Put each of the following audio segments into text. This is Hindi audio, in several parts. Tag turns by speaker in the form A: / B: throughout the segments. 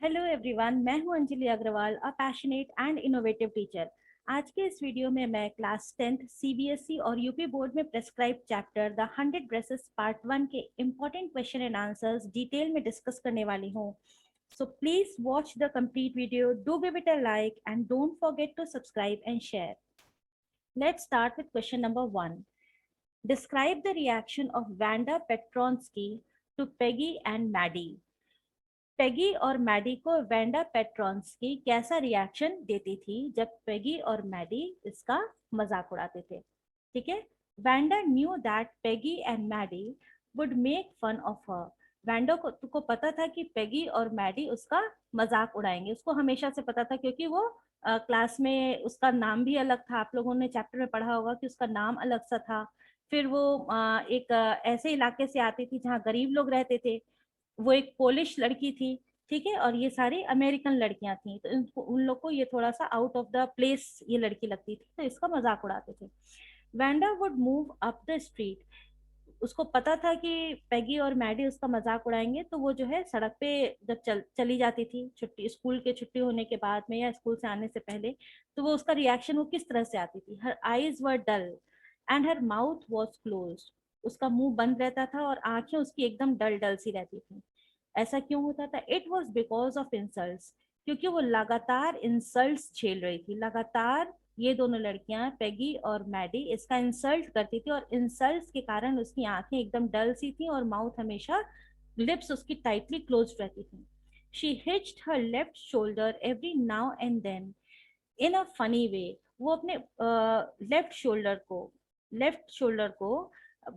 A: हेलो एवरीवन, मैं हूं Anjali Agarwal, a passionate and innovative teacher. आज के इस वीडियो में मैं क्लास 10th सीबीएसई और यूपी बोर्ड में prescribe chapter the 100 dresses part 1 के important question and answers detail में डिस्कस करने वाली हूं। So please watch the complete video, do give it a like and don't forget to subscribe and share. Let's start with question number 1. Describe the reaction of Vanda Petronsky to Peggy and Maddie. Peggy और मैडी को वेंडा पेट्रॉन्स्की कैसा रिएक्शन देती थी जब पेगी और मैडी इसका मजाक उड़ाते थे। ठीक है। Wanda knew that Peggy and Maddie would make fun of her. Wanda को पता था कि पेगी और मैडी उसका मजाक उड़ाएंगे। उसको हमेशा से पता था क्योंकि वो क्लास में उसका नाम भी अलग था। आप लोगों ने चैप्टर में पढ़ा होगा कि उसका नाम अलग सा था। फिर वो एक ऐसे इलाके से आती थी जहाँ गरीब लोग रहते थे। वो एक पोलिश लड़की थी। ठीक है। और ये सारी अमेरिकन लड़कियां थी, तो उन लोग को ये थोड़ा सा आउट ऑफ द प्लेस ये लड़की लगती थी, तो इसका मजाक उड़ाते थे। Wanda would move up the street. उसको पता था कि पेगी और मैडी उसका मजाक उड़ाएंगे, तो वो जो है सड़क पे जब चली जाती थी छुट्टी, स्कूल के छुट्टी होने के बाद में या स्कूल से आने से पहले, तो वो उसका रिएक्शन वो किस तरह से आती थी। Her eyes were dull and her mouth was close. उसका मुंह बंद रहता था और आंखें उसकी एकदम डल डल सी रहती थी। ऐसा क्यों होता था? It was because of insult. क्योंकि वो लगातार इंसल्ट झेल रही थी। लगातार ये दोनों लड़कियां पेगी और मैडी इसका इंसल्ट करती थी, और इंसल्ट के कारण उसकी आंखें एकदम डल सी थी और माउथ हमेशा, लिप्स उसकी टाइटली क्लोज रहती थी। She hitched her left shoulder every now and then in a funny way. वो अपने लेफ्ट शोल्डर को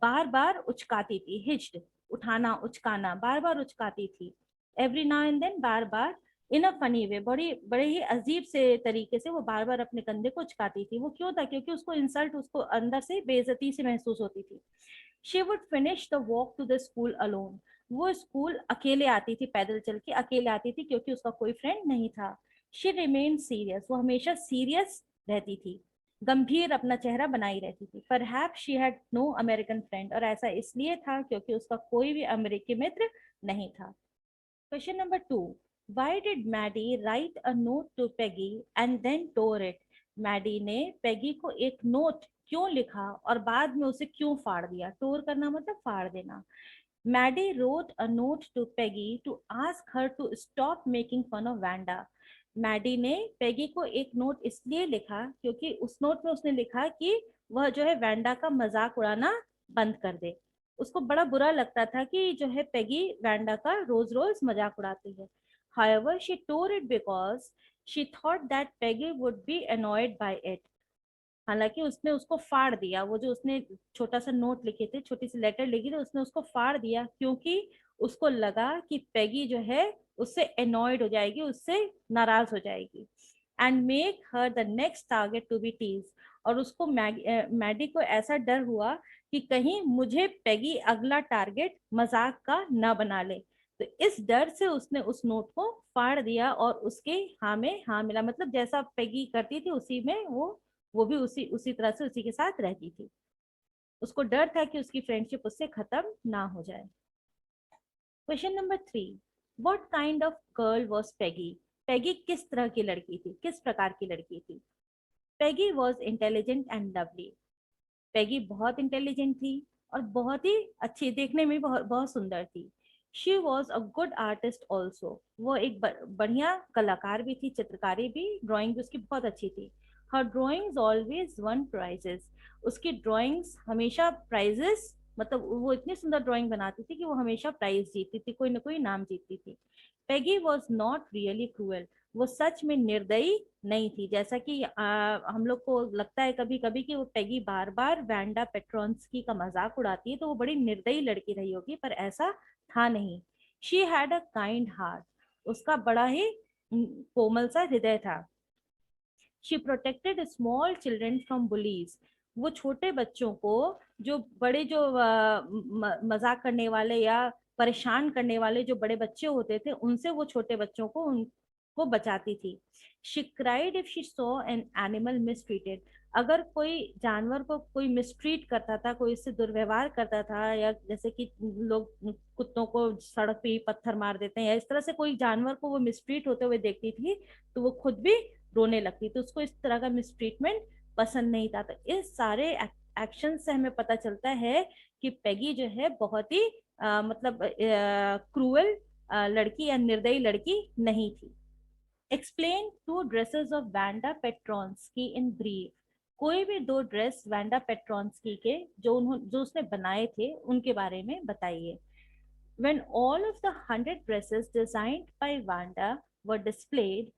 A: बार बार उचकाती थी। हिच्ड, उठाना, उचकाना, बार बार उचकाती थी। एवरी नाउ एंड देन, बार बार। इन अ फनी वे, बड़ी बड़े ही अजीब से तरीके से वो बार बार अपने कंधे को उचकाती थी। वो क्यों था? क्योंकि उसको इंसल्ट, उसको अंदर से बेइज्जती से महसूस होती थी। She would finish the walk to the school alone. वो स्कूल अकेले आती थी, पैदल चल के अकेले आती थी, क्योंकि उसका कोई फ्रेंड नहीं था। She remain serious. वो हमेशा सीरियस रहती थी, गंभीर अपना चेहरा बनाई रहती थी। Perhaps she had no American friend. और ऐसा इसलिए था क्योंकि उसका कोई भी अमेरिकी मित्र नहीं था। Question number 2. Why did Maddie write a note to Peggy and then tore it? Maddie ने पेगी को एक नोट क्यों लिखा और बाद में उसे क्यों फाड़ दिया? टोर करना मतलब फाड़ देना। Maddie wrote a note to Peggy to ask her to stop making fun of Vanda. Maddie ने पेगी को एक नोट इसलिए लिखा क्योंकि उस नोट में उसने लिखा कि वह जो है वैंडा का मजाक उड़ाना बंद कर दे। उसको बड़ा बुरा लगता था कि जो है पेगी वैंडा का रोज रोज मजाक उड़ाती है। However, she tore it because she thought that Peggy would be annoyed by it. हालांकि उसने उसको फाड़ दिया। वो जो उसने छोटा सा नोट लिखे थे, छोटी सी लेटर लिखी थी, उसने उसको फाड़ दिया क्योंकि उसको लगा कि पेगी जो है उससे एनॉयड हो जाएगी, उससे नाराज हो जाएगी। And make her the next target to be tease. और उसको मैडी को ऐसा डर हुआ कि कहीं मुझे पेगी अगला टारगेट मजाक का ना बना ले। तो इस डर से उसने उस नोट को फाड़ दिया और उसके हाँ में हाँ मिला। मतलब जैसा पेगी करती थी उसी में वो भी उसी उसी तरह से उसी के साथ रहती थी। उसको डर था कि उसकी फ्रेंडशिप उससे खत्म ना हो जाए। Question number 3. What kind of girl was Peggy? Peggy किस तरह की लड़की थी, किस प्रकार की लड़की थी? Peggy was intelligent and lovely. Peggy बहुत इंटेलिजेंट थी और बहुत ही अच्छी, देखने में बहुत बहुत सुंदर थी। She was a good artist also. वो एक बढ़िया कलाकार भी थी, चित्रकारी भी, ड्राइंग भी उसकी बहुत अच्छी थी। हर ड्राइंग्स ऑलवेज वन प्राइजेस। उसकी ड्राइंग्स हमेशा प्राइजेस, मतलब वो इतनी सुंदर ड्राइंग बनाती थी कि वो हमेशा प्राइज जीतती थी, कोई ना कोई नाम जीतती थी। Peggy was not really cruel. वो सच में निर्दयी नहीं थी, जैसा कि हम लोग को लगता है कभी कभी कि वो पेगी बार बार वैंडा पेट्रोन्स्की का मजाक उड़ाती है तो वो बड़ी निर्दयी लड़की रही होगी, पर ऐसा था नहीं। She had a kind heart. उसका बड़ा ही कोमल सा हृदय था। She protected small children from bullies. वो छोटे बच्चों को, जो बड़े जो मजाक करने वाले या परेशान करने वाले जो बड़े बच्चे होते थे, उनसे वो छोटे बच्चों को को बचाती थी। She cried if she saw an animal mistreated. अगर कोई जानवर को कोई मिसट्रीट करता था, कोई इससे दुर्व्यवहार करता था, या जैसे कि लोग कुत्तों को सड़क पे ही पत्थर मार देते हैं, या इस तरह से कोई जानवर को वो मिसट्रीट होते हुए देखती थी तो वो खुद भी रोने लगती। तो उसको इस तरह का मिसट्रीटमेंट पसंद नहीं था। तो इस सारे एक्शन से हमें पता चलता है कि पेगी जो है बहुत ही मतलब क्रूअल लड़की या निर्दयी लड़की नहीं थी। Explain two dresses of Wanda Petronski in brief. कोई भी दो ड्रेस वैंडा पेट्रोन्स्की के जो उसने बनाए थे उनके बारे में बताइए। When all of the 100 dresses designed by Vanda were displayed,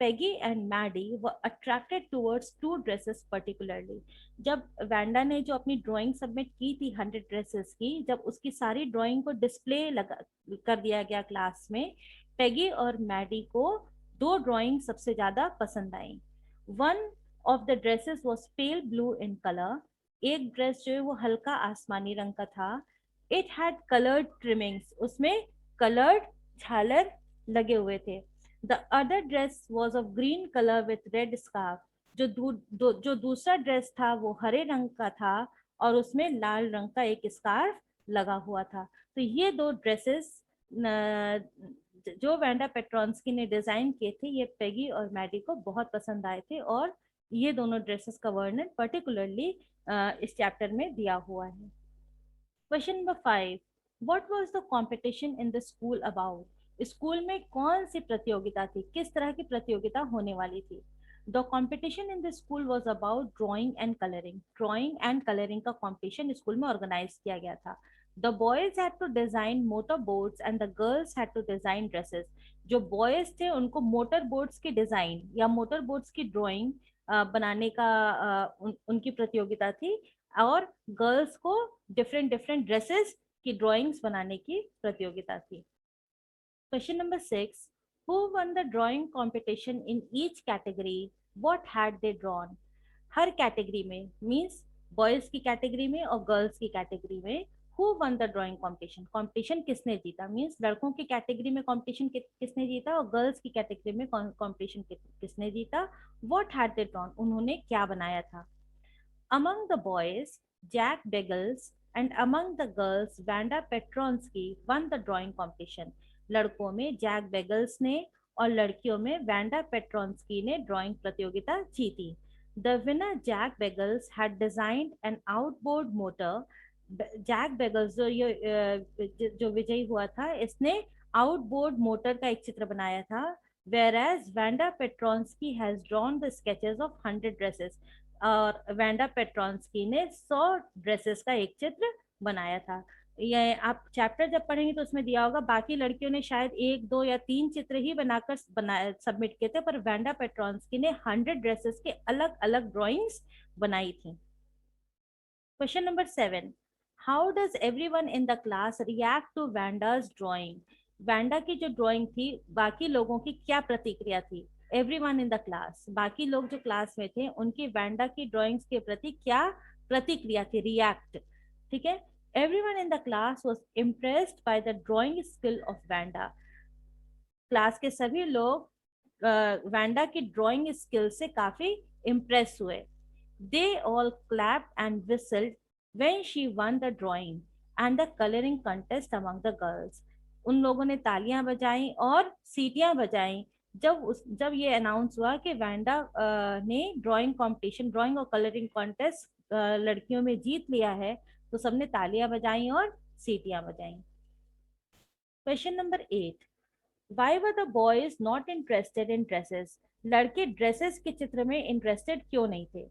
A: Peggy and Maddie were attracted towards two dresses particularly. जब वैंडा ने जो अपनी ड्राइंग सबमिट की थी 100 ड्रेसेस की, जब उसकी सारी ड्राइंग को डिस्प्ले लगा कर दिया गया क्लास में, पेगी और मैडी को दो ड्राइंग सबसे ज्यादा पसंद आई। One of the dresses was pale blue in colour. एक ड्रेस जो है वो हल्का आसमानी रंग का था। इट हैड कलर्ड ट्रिमिंग्स, उसमें कलर्ड झालर लगे हुए थे। The other dress was of green colour with red scarf. जो दूसरा ड्रेस था वो हरे रंग का था और उसमें लाल रंग का एक स्कार्फ लगा हुआ था। तो ये दो ड्रेसेस जो वैंडा पेट्रोन्स्की ने डिजाइन किए थे, ये पेगी और मैडी को बहुत पसंद आए थे, और ये दोनों ड्रेसेस का वर्णन पर्टिकुलरली इस चैप्टर में दिया हुआ है। Question number 5, what was the competition in the school about? School में कौन सी प्रतियोगिता थी, किस तरह की प्रतियोगिता होने वाली थी? The competition in the school was about drawing and colouring. Drawing and colouring का कंपटीशन स्कूल में ऑर्गेनाइज किया गया था। The boys had to design motor boards and the girls had to design dresses. जो बॉयज थे उनको मोटर बोर्ड्स की डिजाइन या मोटर बोर्ड्स की ड्राइंग बनाने का उनकी प्रतियोगिता थी, और गर्ल्स को डिफरेंट डिफरेंट ड्रेसेस की ड्राइंग्स बनाने की प्रतियोगिता थी। Question number 6, who one the drawing competition in each category, what had they drawn? Her category में, मींस बॉयज की कैटेगरी में और गर्ल्स की कैटेगरी में, who one the drawing competition, competition किसने जीता, मींस लड़कों की कैटेगरी में कंपटीशन किसने जीता और गर्ल्स की कैटेगरी में कंपटीशन किसने जीता? व्हाट हैड दे ड्रॉन, उन्होंने क्या बनाया था? Among the boys, Jack Beggles, and among the girls, Vanda Petronsky won the drawing competition. लड़कों में जैक बेगल्स ने और लड़कियों में वैंडा पेट्रोन्स्की ने ड्राइंग प्रतियोगिता जीती। The winner Jack Beggles had designed an outboard motor. Jack Beggles जो विजयी हुआ था, इसने आउटबोर्ड मोटर का एक चित्र बनाया था। Whereas Vanda Petronsky has drawn the sketches of 100 dresses. और वैंडा पेट्रोन्स्की ने 100 ड्रेसेस का एक चित्र बनाया था। ये आप चैप्टर जब पढ़ेंगे तो उसमें दिया होगा, बाकी लड़कियों ने शायद 1, 2 या 3 चित्र ही बनाकर सबमिट किए थे, पर वैंडा पेट्रोन्स्की ने 100 ड्रेसेस के अलग अलग ड्राइंग्स बनाई थी। Question number 7, how does everyone in the class react to Wanda's drawing? Wanda की जो ड्राइंग थी, बाकी लोगों की क्या प्रतिक्रिया थी? एवरीवन इन द क्लास, बाकी लोग जो क्लास में थे उनकी वैंडा की ड्राइंग्स के प्रति क्या प्रतिक्रिया थी, रिएक्ट, ठीक है। Everyone in the class was impressed by the drawing skill of Wanda. Class के सभी लोग वैंडा की ड्राइंग स्किल से काफी इम्प्रेस हुए। They all clapped and whistled when she one the drawing and the colouring contest among the girls. उन लोगों ने तालियां बजाई और सीटियां बजाई जब ये अनाउंस हुआ कि वैंडा ने ड्राइंग कंपटीशन, ड्राइंग और कलरिंग कॉन्टेस्ट लड़कियों में जीत लिया है, तो सबने तालियां बजाई और सीटियां बजाई। Question number 8, why were the boys not interested in dresses? लड़के ड्रेसेस के चित्र में इंटरेस्टेड क्यों नहीं थे?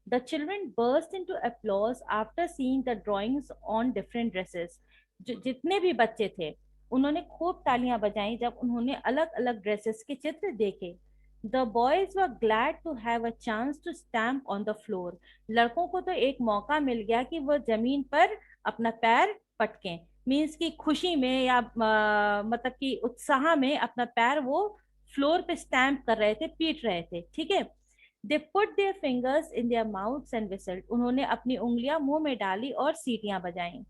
A: The children burst into applause after seeing the drawings on different dresses. जितने भी बच्चे थे उन्होंने खूब तालियां बजाई जब उन्होंने अलग अलग ड्रेसेस के चित्र देखे। The boys were glad to have a chance to stamp on the floor. लड़कों को तो एक मौका मिल गया कि वो जमीन पर अपना पैर पटकें, मीन्स की खुशी में या मतलब कि उत्साह में अपना पैर वो फ्लोर पे स्टैम्प कर रहे थे, पीट रहे थे, ठीक है। They put their fingers in their mouths and whistled. उन्होंने अपनी उंगलियां मुंह में डाली और सीटियां बजाई।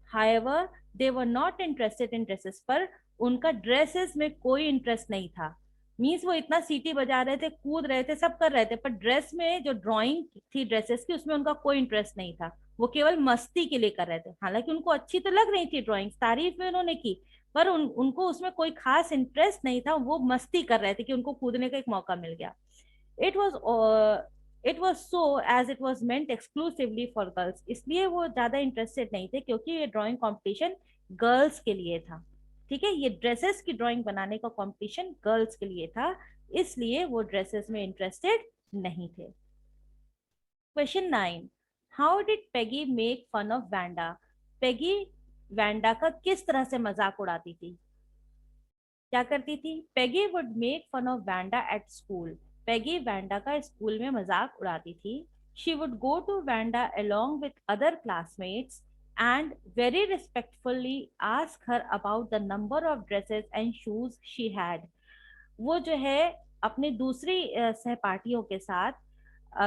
A: However, they were not interested in dresses, पर उनका ड्रेसेस में कोई इंटरेस्ट नहीं था। मीन्स वो इतना सीटी बजा रहे थे, कूद रहे थे, सब कर रहे थे, पर ड्रेस में जो ड्राइंग थी ड्रेसेस की उसमें उनका कोई इंटरेस्ट नहीं था। वो केवल मस्ती के लिए कर रहे थे। हालांकि उनको अच्छी तो लग रही थी ड्राइंग, तारीफ में उन्होंने की, पर उनको उसमें कोई खास इंटरेस्ट नहीं था। वो मस्ती कर रहे थे कि उनको कूदने का एक मौका मिल गया। It was it was so as it was meant exclusively for girls, इसलिए वो ज्यादा इंटरेस्टेड नहीं थे, क्योंकि ये ड्राइंग कॉम्पिटिशन गर्ल्स के लिए था। ठीक है, ये ड्रेसेस की ड्राइंग बनाने का कंपटीशन गर्ल्स के लिए था, इसलिए वो ड्रेसेस में इंटरेस्टेड नहीं थे। Question 9, how did Peggy make fun of Wanda? Peggy Wanda का किस तरह से मजाक उड़ाती थी? क्या करती थी? Peggy would make fun of Wanda at school. Peggy Wanda का स्कूल में मजाक उड़ाती थी। She would go to Wanda along with other classmates and very respectfully ask her about the number of dresses and shoes she had. वो जो है अपनी दूसरी सहपाठियों के साथ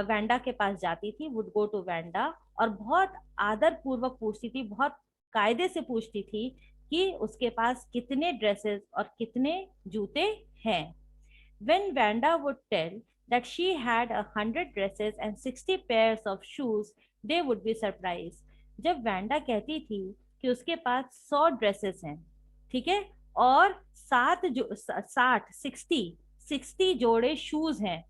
A: वैंडा के पास जाती थी, वुड गो टू वैंडा, और बहुत आदर पूर्वक पूछती थी, बहुत कायदे से पूछती थी कि उसके पास कितने ड्रेसेस और कितने जूते हैं। When Vanda would tell that she had 100 dresses and 60 pairs of shoes, they would be surprised. जब वैंडा कहती थी कि उसके पास 100 ड्रेसेस हैं, ठीक है, और 60 जोड़े शूज हैं,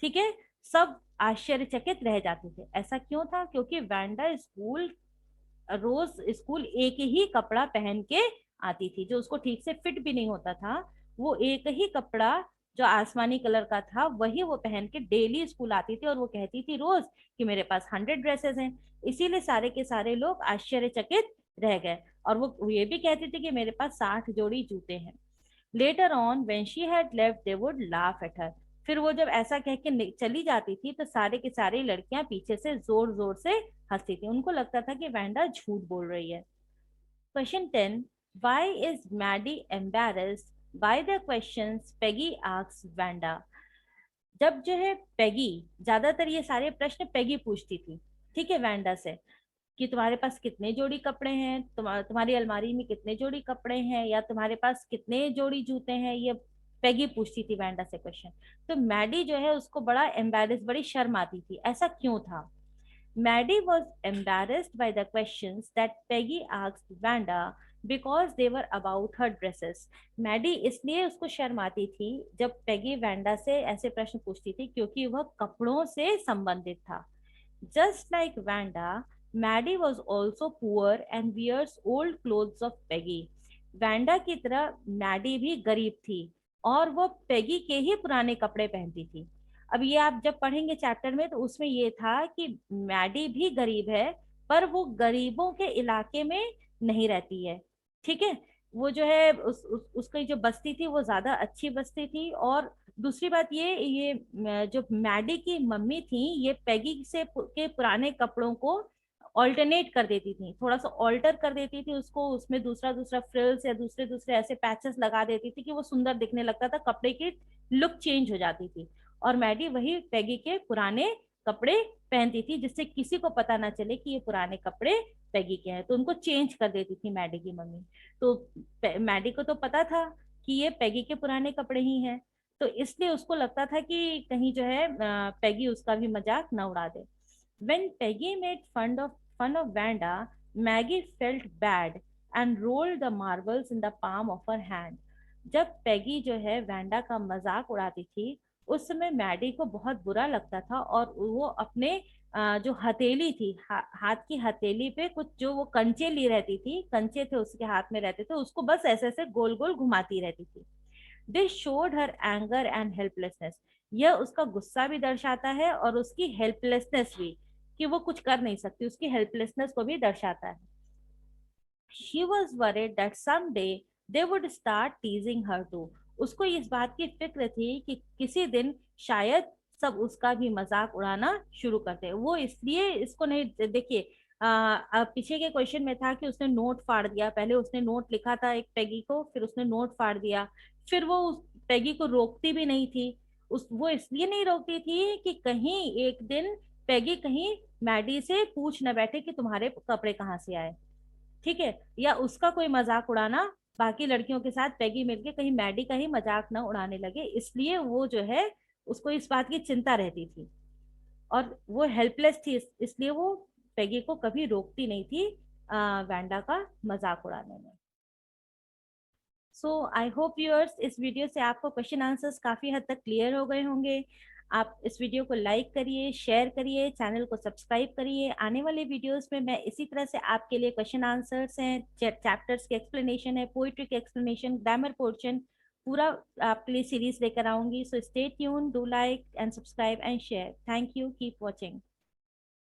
A: ठीक है, सब आश्चर्यचकित रह जाते थे। ऐसा क्यों था? क्योंकि वैंडा रोज स्कूल एक ही कपड़ा पहन के आती थी, जो उसको ठीक से फिट भी नहीं होता था। वो एक ही कपड़ा जो आसमानी कलर का था वही वो पहन के डेली स्कूल आती थी, और वो कहती थी रोज कि मेरे पास 100 ड्रेसेस हैं। इसीलिए सारे के सारे लोग आश्चर्यचकित रह गए। और वो ये भी कहती थी कि मेरे पास 60 जोड़ी जूते हैं। Later on when she had left they would laugh at her. फिर वो जब ऐसा कह के चली जाती थी तो सारे की सारी लड़कियां पीछे से जोर जोर से हंसती थी। उनको लगता था कि वैंडा झूठ बोल रही है। Question 10, why is Maddie embarrassed by the questions Peggy asks Wanda? जब जो है पेगी, ज्यादातर ये सारे प्रश्न पेगी पूछती थी, ठीक है, वैंडा से, कि तुम्हारे पास कितने जोड़ी कपड़े हैं, तुम्हारी अलमारी में कितने जोड़ी कपड़े हैं, या तुम्हारे पास कितने जोड़ी जूते हैं, ये पेगी पूछती थी वैंडा से क्वेश्चन। तो मैडी जो है उसको बड़ा एम्बेरस, बड़ी शर्म आती थी। ऐसा क्यों था? Maddie was embarrassed by the questions that Peggy asked Wanda because they were about her dresses. Maddie इसलिए उसको शर्म आती थी जब पेगी वैंडा से ऐसे प्रश्न पूछती थी क्योंकि वह कपड़ों से संबंधित था। Just like Vanda, Maddie was also poor and wears old clothes of Peggy. Vanda की तरह मैडी भी गरीब थी और वो पेगी के ही पुराने कपड़े पहनती थी। अब ये आप जब पढ़ेंगे चैप्टर में तो उसमें ये था कि मैडी भी गरीब है, पर वो गरीबों के इलाके में नहीं रहती है, ठीक है। वो जो है उसकी जो बस्ती थी वो ज्यादा अच्छी बस्ती थी। और दूसरी बात ये जो मैडी की मम्मी थी ये पेगी से के पुराने कपड़ों को ऑल्टरनेट कर देती थी, थोड़ा सा ऑल्टर कर देती थी उसको, उसमें दूसरा दूसरा फ्रिल्स या दूसरे दूसरे ऐसे पैचेस लगा देती थी कि वो सुंदर दिखने लगता था, कपड़े की लुक चेंज हो जाती थी। और मैडी वही पेगी के पुराने कपड़े पहनती थी जिससे किसी को पता ना चले कि ये पुराने कपड़े पेगी के हैं, तो उनको चेंज कर देती थी मैडी की मम्मी। तो मैडी को तो पता था कि ये पेगी के पुराने कपड़े ही हैं, तो इसलिए उसको लगता था कि कहीं जो है पेगी उसका भी मजाक न उड़ा दे। When Peggy made fun of Vanda, Maggie felt bad and rolled the marbles in the palm of her hand. जब पेगी जो है वैंडा का मजाक उड़ाती थी उस समय मैडी को बहुत बुरा लगता था, और वो अपने जो हथेली थी, हाथ की हथेली पे कुछ जो वो कंचे ली रहती थी, कंचे थे उसके हाथ में रहते थे, उसको बस ऐसे ऐसे गोल गोल घुमाती रहती थी। This showed her anger and helplessness. यह उसका गुस्सा भी दर्शाता है और उसकी हेल्पलेसनेस भी, कि वो कुछ कर नहीं सकती, उसकी हेल्पलेसनेस को भी दर्शाता है। She was worried that someday they would start teasing her too. उसको इस बात की फिक्र थी कि किसी दिन शायद सब उसका भी मजाक उड़ाना शुरू करते। वो इसलिए इसको नहीं, देखिए पीछे के क्वेश्चन में था कि उसने नोट फाड़ दिया, पहले उसने नोट लिखा था एक पेगी को, फिर उसने नोट फाड़ दिया, फिर वो उस पेगी को रोकती भी नहीं थी। वो इसलिए नहीं रोकती थी कि कहीं एक दिन पेगी कहीं मैडी से पूछ न बैठे कि तुम्हारे कपड़े कहाँ से आए, ठीक है, या उसका कोई मजाक उड़ाना बाकी लड़कियों के साथ पैगी मिलके कहीं मैडी का ही मजाक ना उड़ाने लगे, इसलिए वो जो है उसको इस बात की चिंता रहती थी, और वो हेल्पलेस थी, इसलिए वो पैगी को कभी रोकती नहीं थी वैंडा का मजाक उड़ाने में। सो आई होप व्यूअर्स, इस वीडियो से आपको क्वेश्चन आंसर्स काफी हद तक क्लियर हो गए होंगे। आप इस वीडियो को लाइक करिए, शेयर करिए, चैनल को सब्सक्राइब करिए। आने वाले वीडियोस में मैं इसी तरह से आपके लिए क्वेश्चन आंसर्स हैं, चैप्टर्स के एक्सप्लेनेशन है, पोइट्री के एक्सप्लेनेशन, ग्रामर पोर्शन, पूरा आपके लिए सीरीज लेकर आऊंगी। So stay tune, do like and subscribe and share. Thank you, keep watching.